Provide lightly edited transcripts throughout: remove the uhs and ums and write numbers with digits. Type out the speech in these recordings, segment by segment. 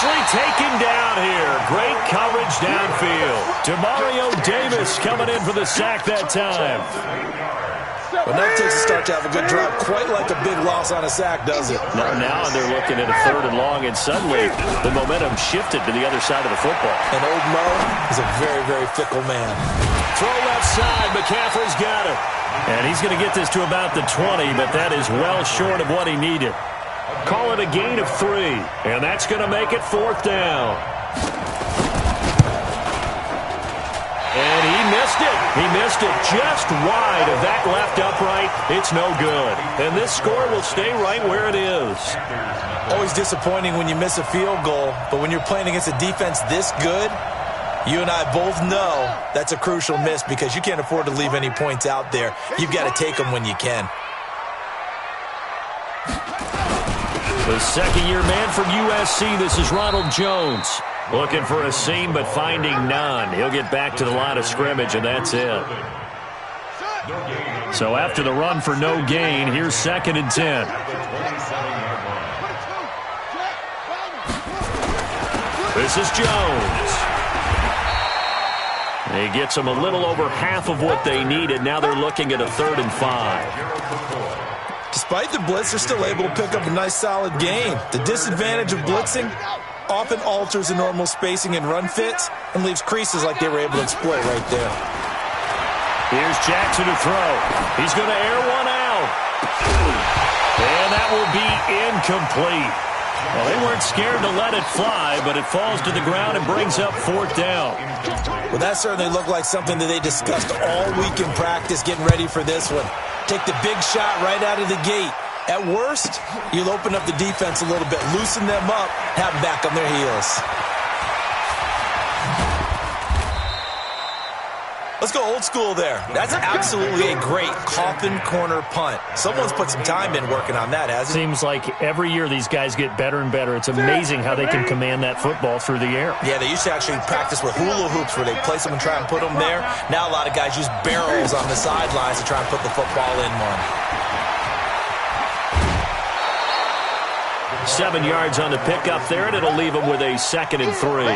Eventually taken down here. Great coverage downfield. Demario Davis coming in for the sack that time. But now it takes a start to have a good drive. Quite like a big loss on a sack, does it? Now they're looking at a 3rd and long, and suddenly the momentum shifted to the other side of the football. And old Mo is a very, very fickle man. Throw left side. McCaffrey's got it. And he's going to get this to about the 20, but that is well short of what he needed. Call it a gain of 3, and that's going to make it 4th down. And he missed it. He missed it just wide of that left upright. It's no good. And this score will stay right where it is. Always disappointing when you miss a field goal, but when you're playing against a defense this good, you and I both know that's a crucial miss because you can't afford to leave any points out there. You've got to take them when you can. The second-year man from USC, this is Ronald Jones. Looking for a seam, but finding none. He'll get back to the line of scrimmage, and that's it. So after the run for no gain, here's 2nd and 10. This is Jones. He gets them a little over half of what they needed. Now they're looking at a 3rd and 5. Despite the blitz, they're still able to pick up a nice, solid gain. The disadvantage of blitzing often alters the normal spacing and run fits and leaves creases like they were able to exploit right there. Here's Jackson to throw. He's going to air one out. And that will be incomplete. Well, they weren't scared to let it fly, but it falls to the ground and brings up 4th down. Well, that certainly looked like something that they discussed all week in practice getting ready for this one. Take the big shot right out of the gate. At worst, you'll open up the defense a little bit, loosen them up, have them back on their heels. Let's go old school there. That's absolutely a great coffin corner punt. Someone's put some time in working on that, hasn't it? Seems like every year these guys get better and better. It's amazing how they can command that football through the air. Yeah, they used to actually practice with hula hoops where they place them and try and put them there. Now a lot of guys use barrels on the sidelines to try and put the football in one. 7 yards on the pickup there, and it'll leave them with a 2nd and 3.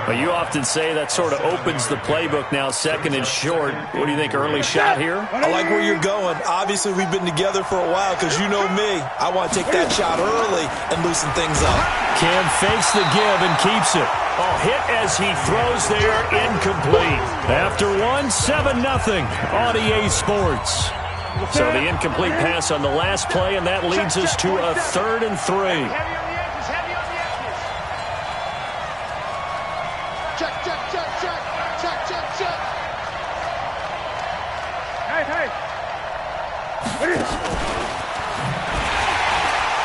But you often say that sort of opens the playbook now, 2nd and short. What do you think, early shot here? I like where you're going. Obviously, we've been together for a while because you know me. I want to take that shot early and loosen things up. Cam fakes the give and keeps it. Oh, hit as he throws there, incomplete. After 7-0 on EA Sports. So the incomplete pass on the last play, and that leads us to a 3rd and 3.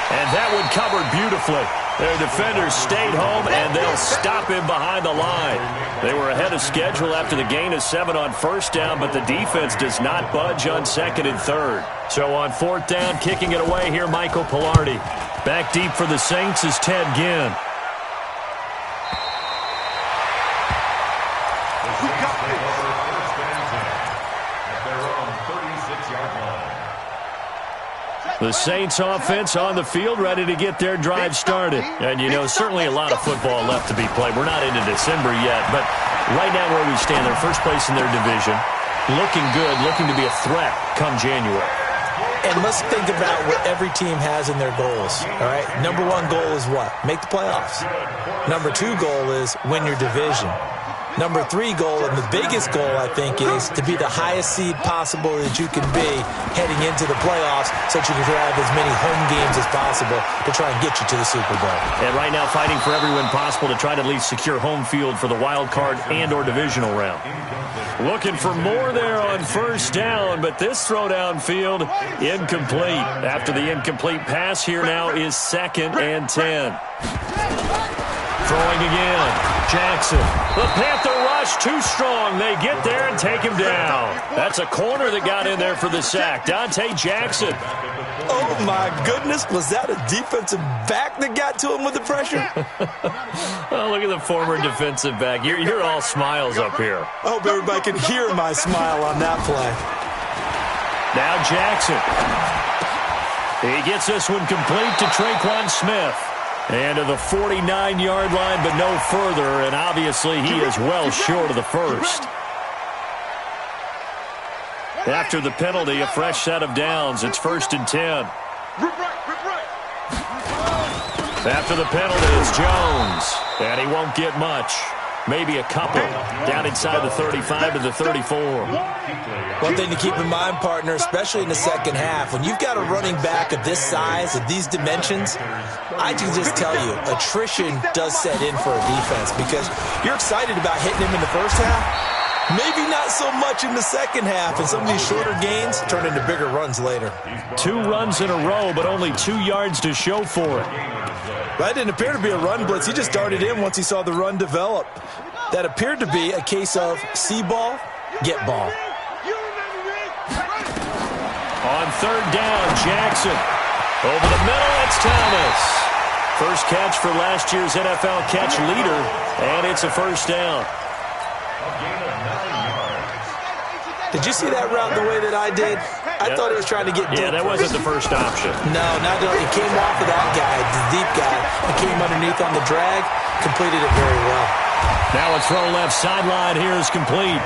And that one covered beautifully. Their defenders stayed home, and they'll stop him behind the line. They were ahead of schedule after the gain of 7 on 1st down, but the defense does not budge on 2nd and 3rd. So on 4th down, kicking it away here, Michael Pilardi. Back deep for the Saints is Ted Ginn. The Saints offense on the field, ready to get their drive started. And, you know, certainly a lot of football left to be played. We're not into December yet, but right now where we stand, they're first place in their division. Looking good, looking to be a threat come January. And let's think about what every team has in their goals, all right? Number 1 goal is what? Make the playoffs. Number 2 goal is win your division. Number 3 goal, and the biggest goal, I think, is to be the highest seed possible that you can be heading into the playoffs so that you can have as many home games as possible to try and get you to the Super Bowl. And right now fighting for every win possible to try to at least secure home field for the wild card and or divisional round. Looking for more there on 1st down, but this throw downfield incomplete. After the incomplete pass, here now is 2nd and 10. Throwing again. Jackson. The Panther rush too strong. They get there and take him down. That's a corner that got in there for the sack. Dante Jackson. Oh, my goodness. Was that a defensive back that got to him with the pressure? Oh, look at the former defensive back. You're all smiles up here. I hope everybody can hear my smile on that play. Now Jackson. He gets this one complete to Traquan Smith. And to the 49-yard line, but no further, and obviously he is well short of the first. After the penalty, a fresh set of downs. It's 1st and 10. After the penalty, it's Jones, and he won't get much. Maybe a couple down inside the 35 to the 34. One thing to keep in mind, partner, especially in the second half, when you've got a running back of this size, of these dimensions, I can just tell you, attrition does set in for a defense because you're excited about hitting him in the first half. Maybe not so much in the second half, and some of these shorter gains turn into bigger runs later. 2 runs in a row, but only 2 yards to show for it. That didn't appear to be a run blitz. He just darted in once he saw the run develop. That appeared to be a case of see ball, get ball. On 3rd down, Jackson. Over the middle, it's Thomas. First catch for last year's NFL catch leader, and it's a 1st down. Did you see that route the way that I did? I thought he was trying to get deep. Yeah, that wasn't the first option. No, not really. It came off of that guy, the deep guy. It came underneath on the drag, completed it very well. Now a throw left sideline here is complete.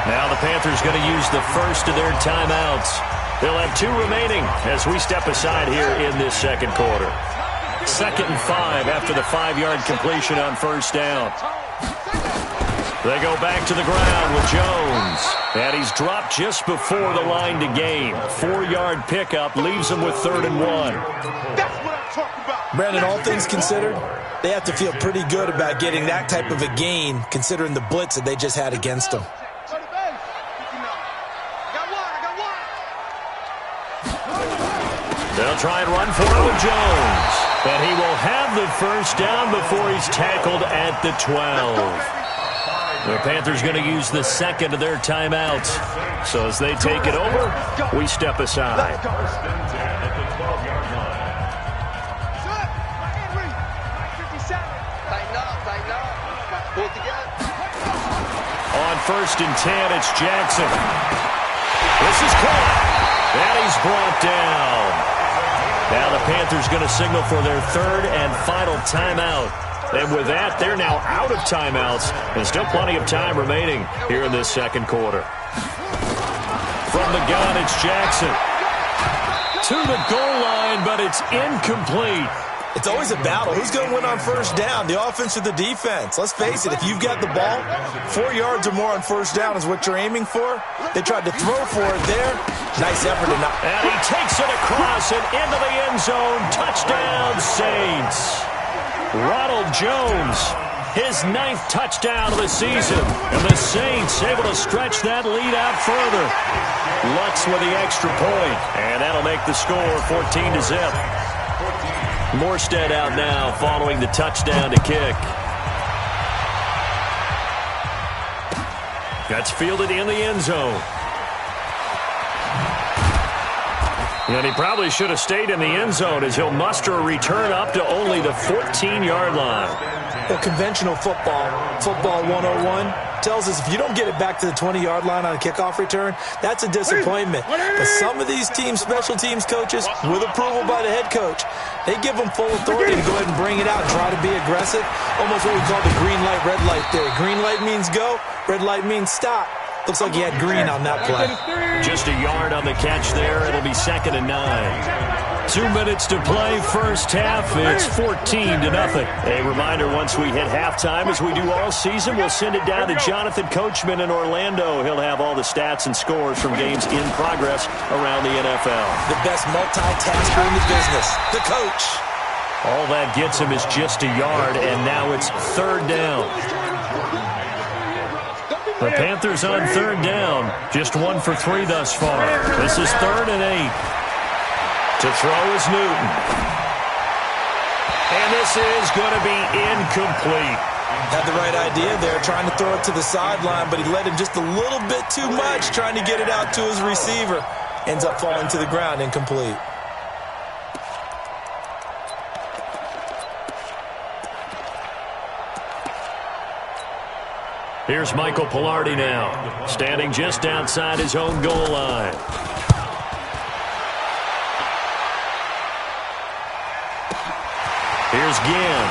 Now the Panthers going to use the first of their timeouts. They'll have 2 remaining as we step aside here in this second quarter. 2nd and 5 after the 5-yard completion on 1st down. They go back to the ground with Jones. And he's dropped just before the line to gain. 4-yard pickup leaves him with 3rd and 1. That's what I'm talking about. Brandon, all things considered, they have to feel pretty good about getting that type of a gain considering the blitz that they just had against them. They'll try and run for it with Jones. And he will have the 1st down before he's tackled at the 12. The Panthers going to use the 2nd of their timeouts. So as they take it over, we step aside. On 1st and 10, it's Jackson. This is caught. And he's brought down. Now the Panthers going to signal for their 3rd and final timeout. And with that, they're now out of timeouts. And still plenty of time remaining here in this second quarter. From the gun, it's Jackson. To the goal line, but it's incomplete. It's always a battle. Who's going to win on 1st down, the offense or the defense? Let's face it, if you've got the ball, 4 yards or more on 1st down is what you're aiming for. They tried to throw for it there. Nice effort. And he takes it across and into the end zone. Touchdown, Saints. Ronald Jones, his 9th touchdown of the season. And the Saints able to stretch that lead out further. Lutz with the extra point. And that'll make the score 14-0. Morstead out now following the touchdown to kick. That's fielded in the end zone. And he probably should have stayed in the end zone as he'll muster a return up to only the 14-yard line. Well, conventional football 101, tells us if you don't get it back to the 20-yard line on a kickoff return, that's a disappointment. But some of these teams, special teams coaches, with approval by the head coach, they give them full authority to go ahead and bring it out and try to be aggressive. Almost what we call the green light, red light theory. Green light means go, red light means stop. Looks like he had green on that play. Just a yard on the catch there. It'll be 2nd and 9. 2 minutes to play first half. It's 14-0. A reminder, once we hit halftime, as we do all season, we'll send it down to Jonathan Coachman in Orlando. He'll have all the stats and scores from games in progress around the NFL. The best multitasker in the business, the coach. All that gets him is just a yard, and now it's 3rd down. The Panthers on 3rd down. Just 1 for 3 thus far. This is 3rd and 8. To throw is Newton. And this is going to be incomplete. Had the right idea there, trying to throw it to the sideline, but he led him just a little bit too much, trying to get it out to his receiver. Ends up falling to the ground, incomplete. Here's Michael Pilardi now, standing just outside his own goal line. Here's Ginn.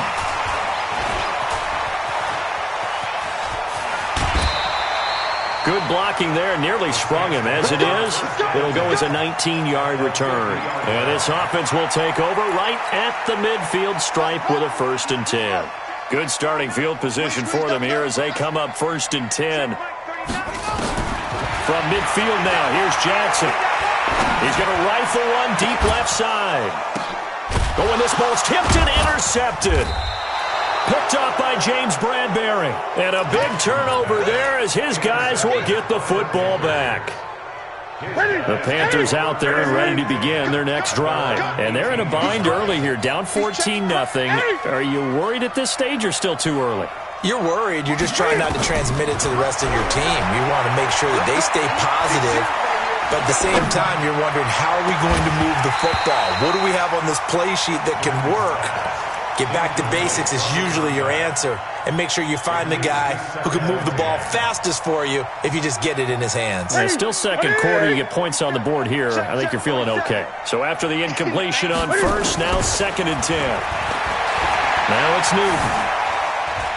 Good blocking there, nearly sprung him. As it is, it'll go as a 19-yard return. And this offense will take over right at the midfield stripe with a 1st and 10. Good starting field position for them here as they come up 1st and 10. From midfield now, here's Jackson. He's going to rifle one deep left side. Going this ball's tipped and intercepted. Picked off by James Bradbury. And a big turnover there as his guys will get the football back. The Panthers out there and ready to begin their next drive. And they're in a bind early here, down 14-0. Are you worried at this stage or still too early? You're worried. You're just trying not to transmit it to the rest of your team. You want to make sure that they stay positive. But at the same time, you're wondering, how are we going to move the football? What do we have on this play sheet that can work? Get back to basics is usually your answer. And make sure you find the guy who can move the ball fastest for you if you just get it in his hands. And still second quarter, you get points on the board here. I think you're feeling okay. So after the incompletion on 1st, now 2nd and 10. Now it's Newton.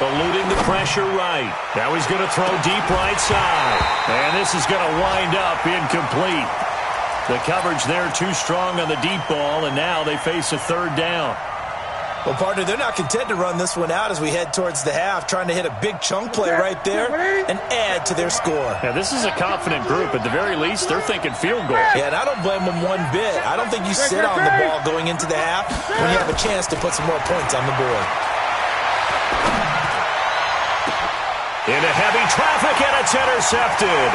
Eluding the pressure right. Now he's going to throw deep right side. And this is going to wind up incomplete. The coverage there too strong on the deep ball, and now they face a 3rd down. Well, partner, they're not content to run this one out as we head towards the half, trying to hit a big chunk play right there and add to their score. Yeah, this is a confident group. At the very least, they're thinking field goal. Yeah, and I don't blame them one bit. I don't think you sit on the ball going into the half when you have a chance to put some more points on the board. Into heavy traffic, and it's intercepted.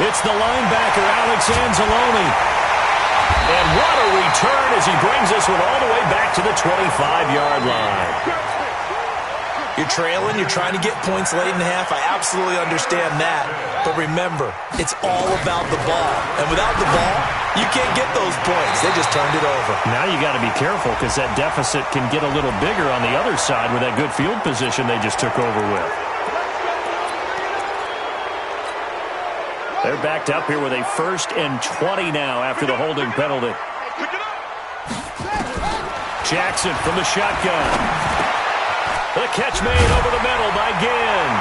It's the linebacker, Alex Anzalone. And what a return as he brings this one all the way back to the 25-yard line. You're trailing, you're trying to get points late in the half. I absolutely understand that. But remember, it's all about the ball. And without the ball, you can't get those points. They just turned it over. Now you got to be careful because that deficit can get a little bigger on the other side with that good field position they just took over with. They're backed up here with a 1st and 20 now after the holding penalty. Jackson from the shotgun. The catch made over the middle by Ginn.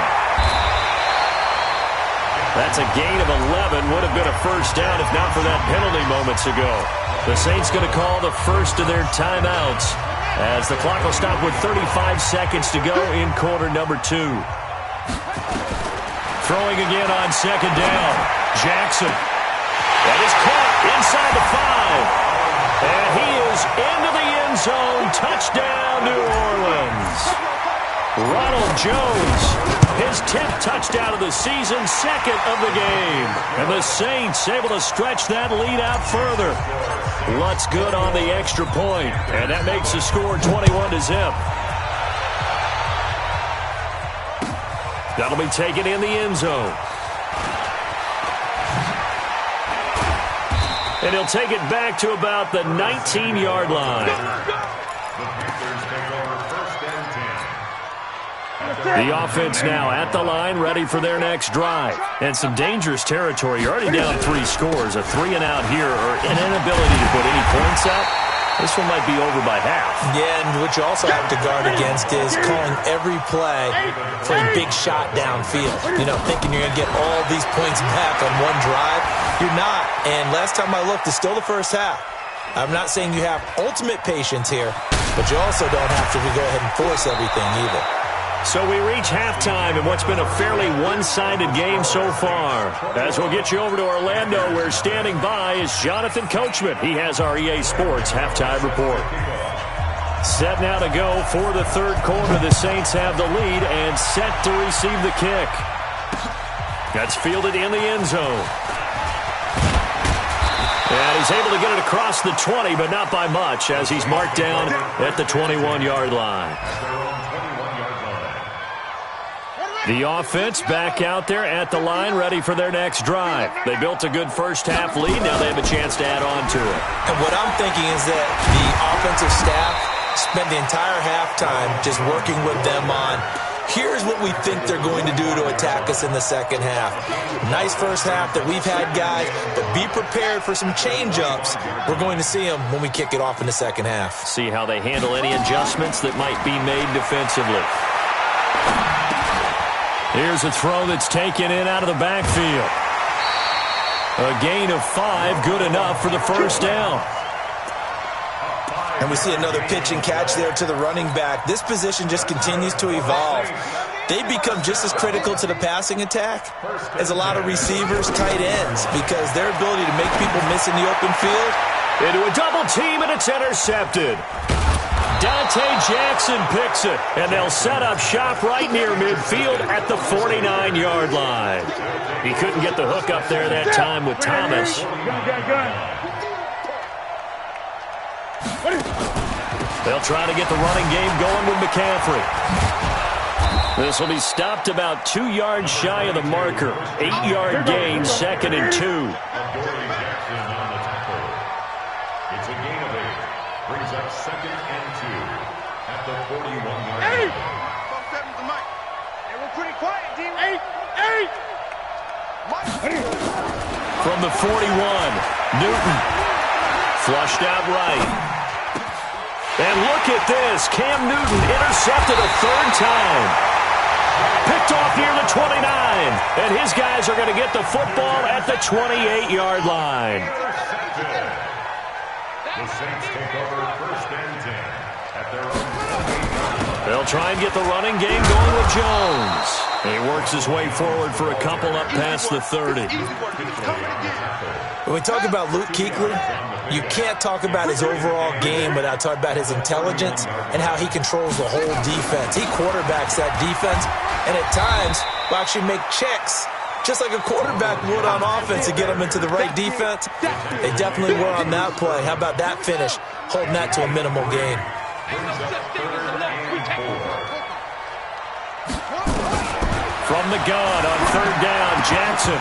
That's a gain of 11. Would have been a 1st down if not for that penalty moments ago. The Saints going to call the first of their timeouts as the clock will stop with 35 seconds to go in quarter number 2. Throwing again on 2nd down. Jackson. That is caught inside the 5. And he is into the end zone. Touchdown, New Orleans. Ronald Jones, his 10th touchdown of the season, 2nd of the game. And the Saints able to stretch that lead out further. Lutz good on the extra point. And that makes the score 21-0. That'll be taken in the end zone. And he'll take it back to about the 19-yard line. The offense now at the line, ready for their next drive. And some dangerous territory. You're already down 3 scores. A 3-and-out here or an inability to put any points up. This one might be over by half. Yeah, and what you also have to guard against is calling every play for a big shot downfield. You know, thinking you're going to get all these points back on one drive. You're not. And last time I looked, it's still the first half. I'm not saying you have ultimate patience here, but you also don't have to go ahead and force everything either. So we reach halftime in what's been a fairly one-sided game so far. As we'll get you over to Orlando, where standing by is Jonathan Coachman. He has our EA Sports halftime report. Set now to go for the 3rd quarter. The Saints have the lead and set to receive the kick. That's fielded in the end zone. And he's able to get it across the 20, but not by much, as he's marked down at the 21-yard line. The offense back out there at the line, ready for their next drive. They built a good first-half lead. Now they have a chance to add on to it. And what I'm thinking is that the offensive staff spent the entire halftime just working with them on Here's what we think they're going to do to attack us in the second half. Nice first half that we've had, guys, but be prepared for some change-ups. We're going to see them when we kick it off in the second half. See how they handle any adjustments that might be made defensively. Here's a throw that's taken in out of the backfield. A gain of 5, good enough for the first down. And we see another pitch and catch there to the running back. This position just continues to evolve. They become just as critical to the passing attack as a lot of receivers, tight ends, because their ability to make people miss in the open field. Into a double team, and it's intercepted. Dante Jackson picks it, and they'll set up shop right near midfield at the 49-yard line. He couldn't get the hook up there that time with Thomas. They'll try to get the running game going with McCaffrey. This will be stopped about 2 yards shy of the marker. 8-yard gain, 2nd and 2. It's a gain of 8. Brings up 2nd and 2 at the 41-yard line. We're pretty quiet, D. 8. From the 41, Newton. Flushed out right. And look at this. Cam Newton intercepted a 3rd time. Picked off near the 29. And his guys are going to get the football at the 28-yard line. The Saints take over 1st and 10 at their own. They'll try and get the running game going with Jones. And he works his way forward for a couple up past the 30. When we talk about Luke Kuechly, you can't talk about his overall game without talking about his intelligence and how he controls the whole defense. He quarterbacks that defense, and at times will actually make checks, just like a quarterback would on offense to get them into the right defense. They definitely were on that play. How about that finish, holding that to a minimal gain? From the gun on 3rd down, Jackson.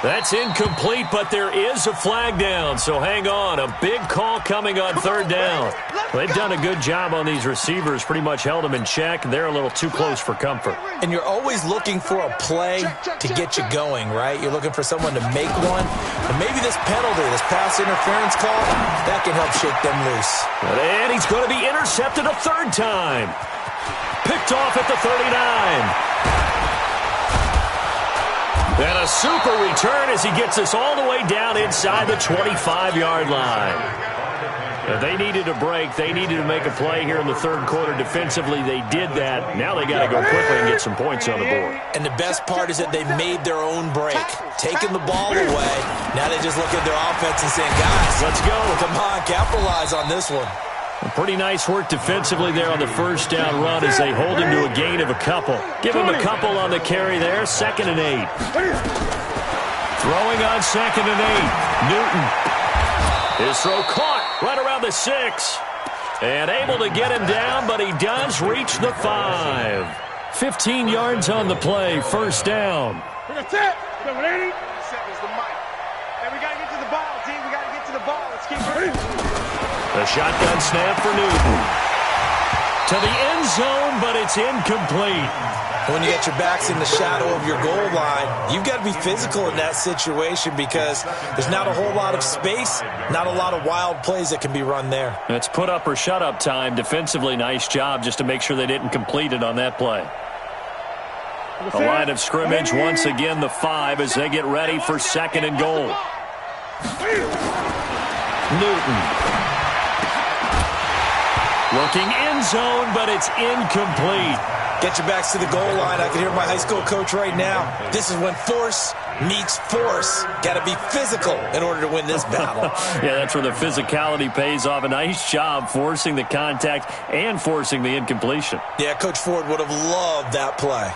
That's incomplete, but there is a flag down, so hang on. A big call coming on 3rd down. They've done a good job on these receivers, pretty much held them in check. They're a little too close for comfort. And you're always looking for a play to get you going, right? You're looking for someone to make one. And maybe this penalty, this pass interference call, that can help shake them loose. And he's going to be intercepted a 3rd time. Picked off at the 39. And a super return as he gets us all the way down inside the 25-yard line. If they needed a break, they needed to make a play here in the 3rd quarter defensively. They did that. Now they got to go quickly and get some points on the board. And the best part is that they made their own break, taking the ball away. Now they just look at their offense and saying, guys, let's go. Come on, capitalize on this one. Pretty nice work defensively there on the 1st down run as they hold him to a gain of a couple. Give him a couple on the carry there, 2nd and 8. Throwing on 2nd and 8. Newton. His throw caught right around the 6. And able to get him down, but he does reach the 5. 15 yards on the play, 1st down. We're going to tap. We're ready. Seconds the mic. And we got to get to the ball, team. We got to get to the ball. Let's keep moving. A shotgun snap for Newton. To the end zone, but it's incomplete. When you get your backs in the shadow of your goal line, you've got to be physical in that situation because there's not a whole lot of space, not a lot of wild plays that can be run there. It's put up or shut up time. Defensively, nice job just to make sure they didn't complete it on that play. A line of scrimmage, once again the 5 as they get ready for 2nd and goal. Newton. Looking end zone, but it's incomplete. Get your backs to the goal line. I can hear my high school coach right now. This is when force meets force. Got to be physical in order to win this battle. Yeah, that's where the physicality pays off. A nice job forcing the contact and forcing the incompletion. Yeah, Coach Ford would have loved that play.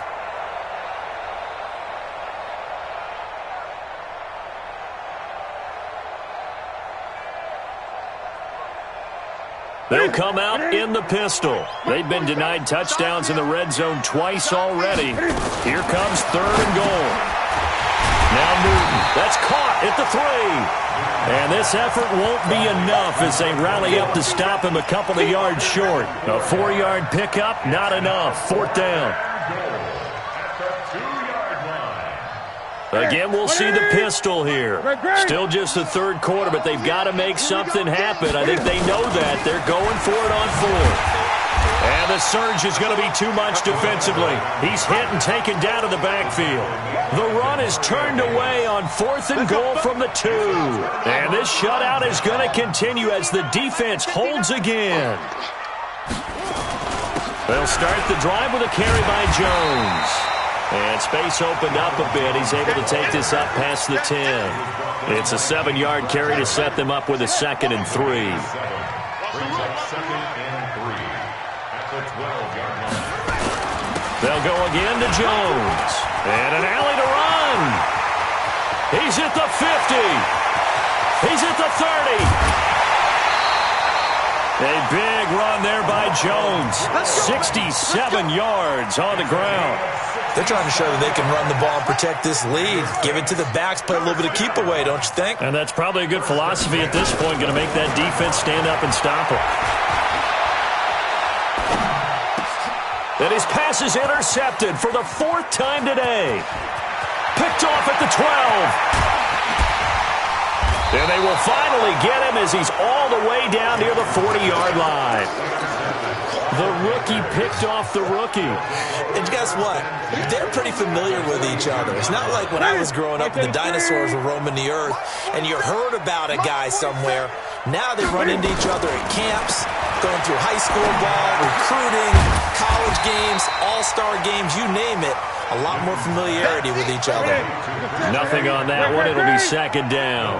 They'll come out in the pistol. They've been denied touchdowns in the red zone twice already. Here comes 3rd and goal. Now Newton. That's caught at the 3. And this effort won't be enough as they rally up to stop him a couple of yards short. A 4-yard pickup, not enough. 4th down. Again, we'll see the pistol here. Still just the third quarter, but they've got to make something happen. I think they know that. They're going for it on 4th. And the surge is going to be too much defensively. He's hit and taken down to the backfield. The run is turned away on 4th and goal from the 2. And this shutout is going to continue as the defense holds again. They'll start the drive with a carry by Jones. And space opened up a bit. He's able to take this up past the 10. It's a 7-yard carry to set them up with a 2nd and 3. Brings up 2nd and 3 at the 12-yard line. They'll go again to Jones. And an alley to run. He's at the 50. He's at the 30. A big run there by Jones. 67 yards on the ground. They're trying to show that they can run the ball and protect this lead. Give it to the backs, play a little bit of keep away, don't you think? And that's probably a good philosophy at this point, going to make that defense stand up and stop them. And his pass is intercepted for the 4th time today. Picked off at the 12. And they will finally get him as he's all the way down near the 40-yard line. The rookie picked off the rookie. And guess what? They're pretty familiar with each other. It's not like when I was growing up and the dinosaurs were roaming the earth and you heard about a guy somewhere. Now they run into each other at camps, going through high school ball, recruiting, college games, all-star games, you name it. A lot more familiarity with each other. Nothing on that one. It'll be 2nd down.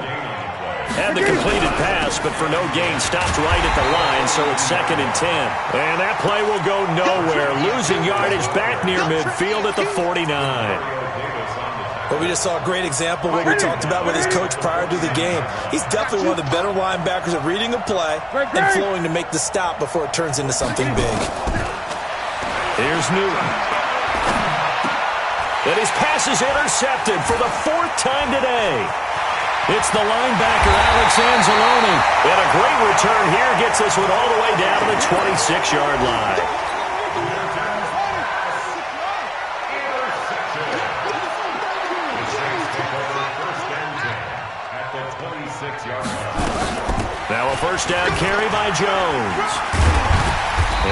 Had the completed pass, but for no gain, stopped right at the line, so it's 2nd and 10. And that play will go nowhere. Losing yardage back near midfield at the 49. But we just saw a great example of what we talked about with his coach prior to the game. He's definitely one of the better linebackers at reading a play and flowing to make the stop before it turns into something big. Here's Newton. And his pass is intercepted for the 4th time today. It's the linebacker, Alex Anzalone. And a great return here gets this one all the way down to the 26-yard line. Now a 1st down carry by Jones.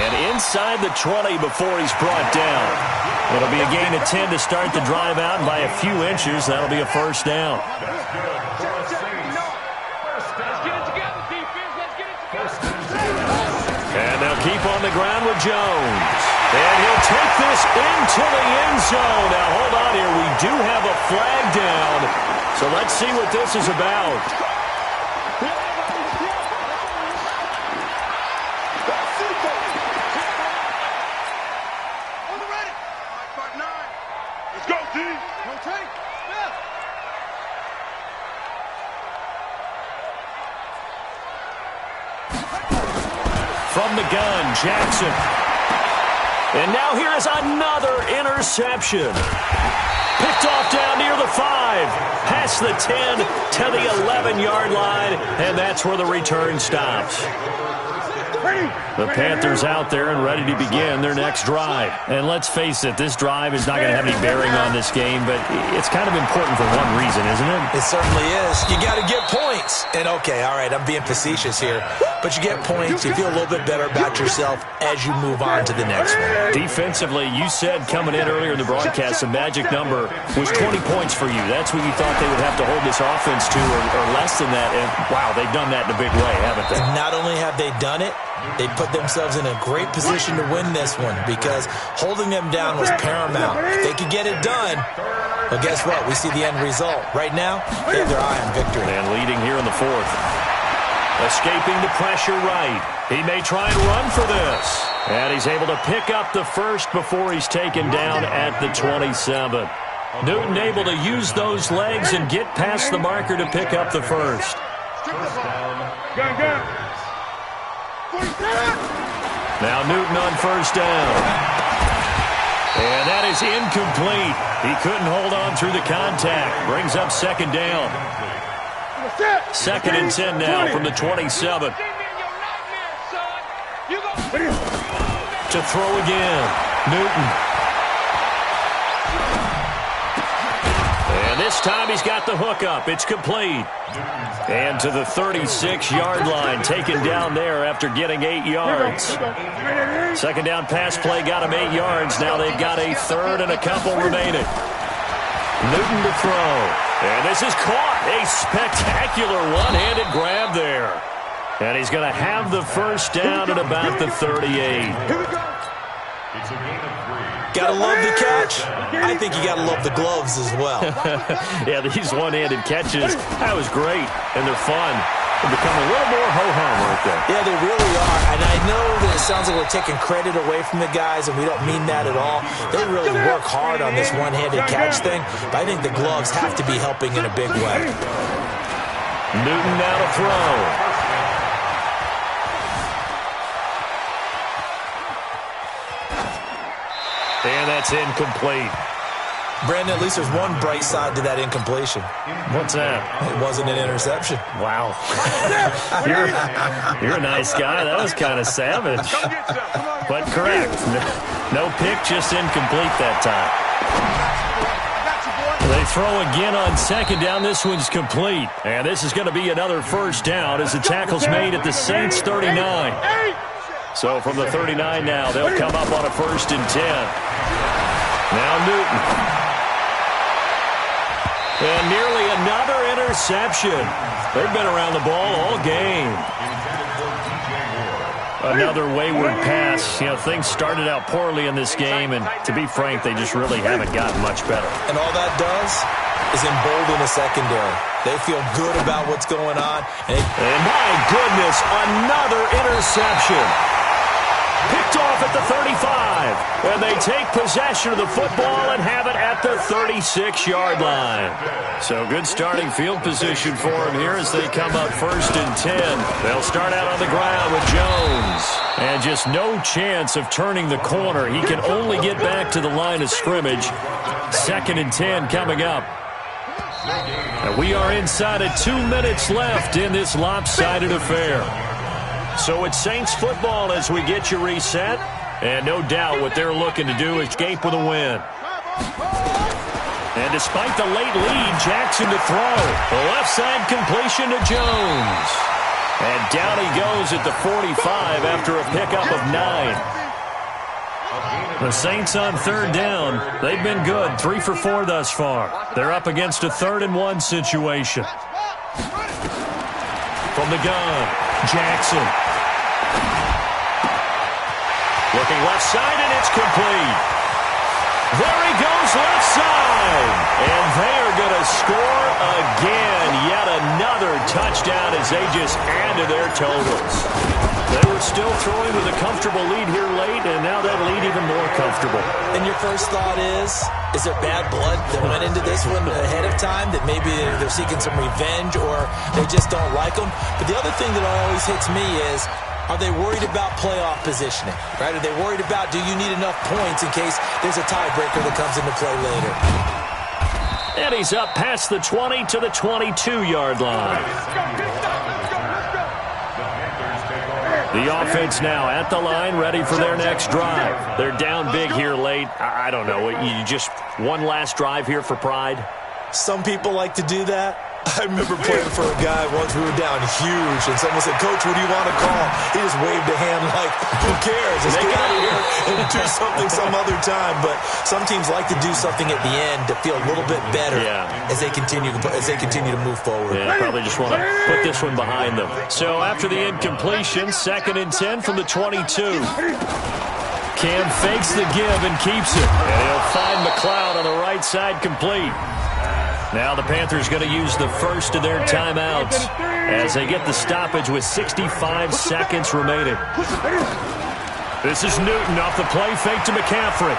And inside the 20 before he's brought down. It'll be a gain of 10 to start the drive out, and by a few inches, that'll be a 1st down. And they'll keep on the ground with Jones. And he'll take this into the end zone. Now, hold on here. We do have a flag down. So let's see what this is about. From the gun, Jackson. And now here is another interception. Picked off down near the 5. Past the 10 to the 11-yard line. And that's where the return stops. The Panthers out there and ready to begin their next drive. And let's face it, this drive is not going to have any bearing on this game, but it's kind of important for one reason, isn't it? It certainly is. You got to get points. And okay, all right, I'm being facetious here, but you get points, you feel a little bit better about yourself as you move on to the next one. Defensively, you said coming in earlier in the broadcast, the magic number was 20 points for you. That's what you thought they would have to hold this offense to, or less than that. And wow, they've done that in a big way, haven't they? And not only have they done it, they put themselves in a great position to win this one because holding them down was paramount. If they could get it done, well, guess what? We see the end result. Right now, they have their eye on victory. And leading here in the 4th. Escaping the pressure right. He may try and run for this. And he's able to pick up the 1st before he's taken down at the 27. Newton able to use those legs and get past the marker to pick up the 1st. Now Newton on 1st down. And that is incomplete. He couldn't hold on through the contact. Brings up second down. 2nd and 10 now from the 27. To throw again. Newton. And this time he's got the hook up. It's complete. And to the 36-yard line, taken down there after getting 8 yards. Second down pass play got him 8 yards. Now they've got a third and a couple remaining. Newton to throw. And this is caught. A spectacular one-handed grab there. And he's going to have the first down at about the 38. Gotta love the catch. I think you gotta love the gloves as well. Yeah, these one-handed catches, that was great, and they're fun. They become a little more ho-hum right there. Yeah, they really are. And I know that it sounds like we're taking credit away from the guys, and we don't mean that at all. They really work hard on this one-handed catch thing, but I think the gloves have to be helping in a big way. Newton now to throw. And that's incomplete. Brandon, at least there's one bright side to that incompletion. What's that? It wasn't an interception. Wow. You're a nice guy. That was kind of savage. But correct. No pick, just incomplete that time. They throw again on second down. This one's complete. And this is going to be another first down as the tackle's made at the Saints 39. So from the 39 now, they'll come up on a 1st and 10. Now Newton. And nearly another interception. They've been around the ball all game. Another wayward pass. You know, things started out poorly in this game, and to be frank, they just really haven't gotten much better. And all that does is embolden the secondary. They feel good about what's going on. And my goodness, another interception. Picked off at the 35. And they take possession of the football and have it at the 36-yard line. So good starting field position for them here as they come up 1st and 10. They'll start out on the ground with Jones. And just no chance of turning the corner. He can only get back to the line of scrimmage. 2nd and 10 coming up. And we are inside of 2 minutes left in this lopsided affair. So it's Saints football as we get you reset. And no doubt what they're looking to do is escape with a win. And despite the late lead, Jackson to throw. The left side completion to Jones. And down he goes at the 45 after a pickup of 9. The Saints on 3rd down. They've been good, 3 for 4 thus far. They're up against a 3rd and 1 situation. From the gun, Jackson. Looking left side, and it's complete. There he goes, left side. And they are going to score again. Yet another touchdown as they just add to their totals. They were still throwing with a comfortable lead here late, and now that lead even more comfortable. And your first thought is there bad blood that went into this one ahead of time, that maybe they're seeking some revenge or they just don't like them? But the other thing that always hits me is, are they worried about playoff positioning? Right? Are they worried about, do you need enough points in case there's a tiebreaker that comes into play later? And he's up past the 20 to the 22-yard line. The offense now at the line, ready for their next drive. They're down big here late. I don't know. You just one last drive here for pride? Some people like to do that. I remember playing for a guy once. We were down huge, and someone said, "Coach, what do you want to call?" He just waved a hand like, "Who cares? Let's get out of here and do something some other time." But some teams like to do something at the end to feel a little bit better as they continue to move forward. Yeah, probably just want to put this one behind them. So after the incompletion, 2nd and 10 from the 22. Cam fakes the give and keeps it. And he'll find McLeod on the right side complete. Now the Panthers going to use the first of their timeouts as they get the stoppage with 65 seconds remaining. This is Newton off the play fake to McCaffrey.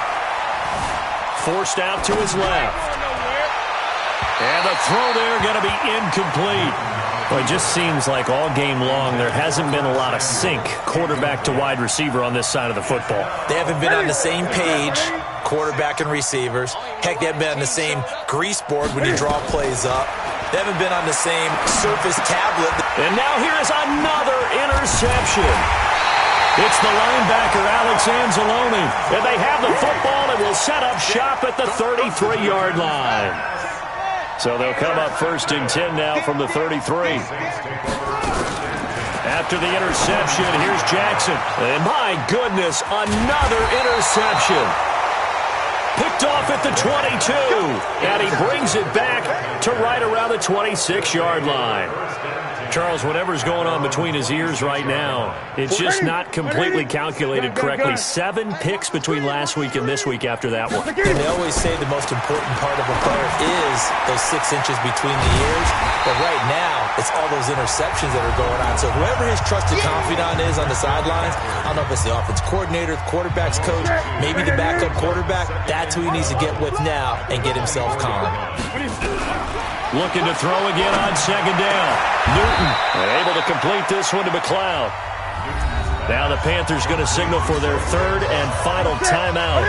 Forced out to his left. And the throw there going to be incomplete. Well, it just seems like all game long there hasn't been a lot of sync quarterback to wide receiver on this side of the football. They haven't been on the same page, quarterback and receivers. Heck, they haven't been on the same grease board when you draw plays up. They haven't been on the same Surface tablet. And now here is another interception. It's the linebacker, Alex Anzalone. And they have the football and will set up shop at the 33-yard line. So they'll come up 1st and 10 now from the 33. After the interception, here's Jackson. And my goodness, another interception. Picked off at the 22. And he brings it back to right around the 26-yard line. Charles, whatever's going on between his ears right now, it's just not completely calculated correctly. 7 picks between last week and this week after that one. And they always say the most important part of a player is those 6 inches between the ears. But right now, it's all those interceptions that are going on. So whoever his trusted confidant is on the sidelines, I don't know if it's the offense coordinator, the quarterback's coach, maybe the backup quarterback, that's who he needs to get with now and get himself calm. Looking to throw again on 2nd down. Newton able to complete this one to McLeod. Now the Panthers going to signal for their 3rd and final timeout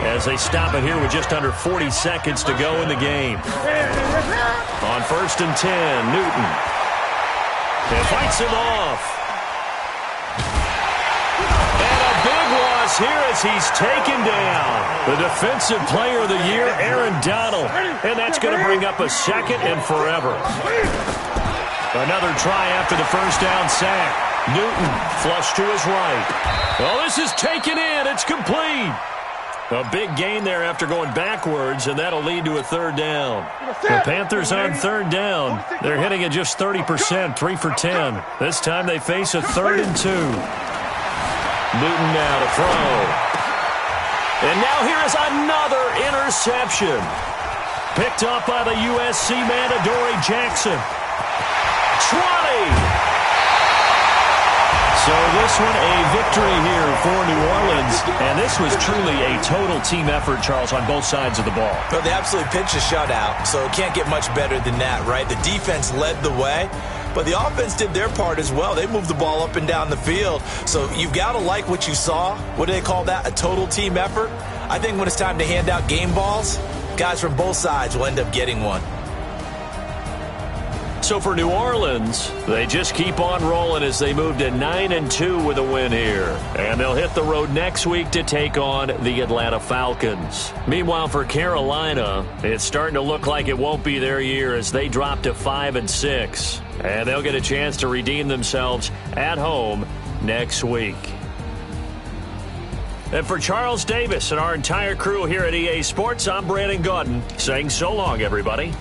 as they stop it here with just under 40 seconds to go in the game. On 1st and 10, Newton. And fights him off. And a big loss here as he's taken down. The defensive player of the year, Aaron Donald. And that's going to bring up a 2nd and forever. Another try after the 1st down sack. Newton flush to his right. Oh, this is taken in. It's complete. A big gain there after going backwards, and that'll lead to a 3rd down. The Panthers on 3rd down. They're hitting at just 30%, 3 for 10. This time they face a 3rd and 2. Newton now to throw. And now here is another interception. Picked up by the USC man, Adoree Jackson. 20. So this one a victory here for New Orleans. And this was truly a total team effort, Charles, on both sides of the ball. Well, they absolutely pitched a shutout, so it can't get much better than that, right? The defense led the way, but the offense did their part as well. They moved the ball up and down the field. So you've got to like what you saw. What do they call that? A total team effort? I think when it's time to hand out game balls, guys from both sides will end up getting one. So for New Orleans, they just keep on rolling as they move to 9-2 with a win here. And they'll hit the road next week to take on the Atlanta Falcons. Meanwhile, for Carolina, it's starting to look like it won't be their year as they drop to 5-6. And they'll get a chance to redeem themselves at home next week. And for Charles Davis and our entire crew here at EA Sports, I'm Brandon Gaudin saying so long, everybody.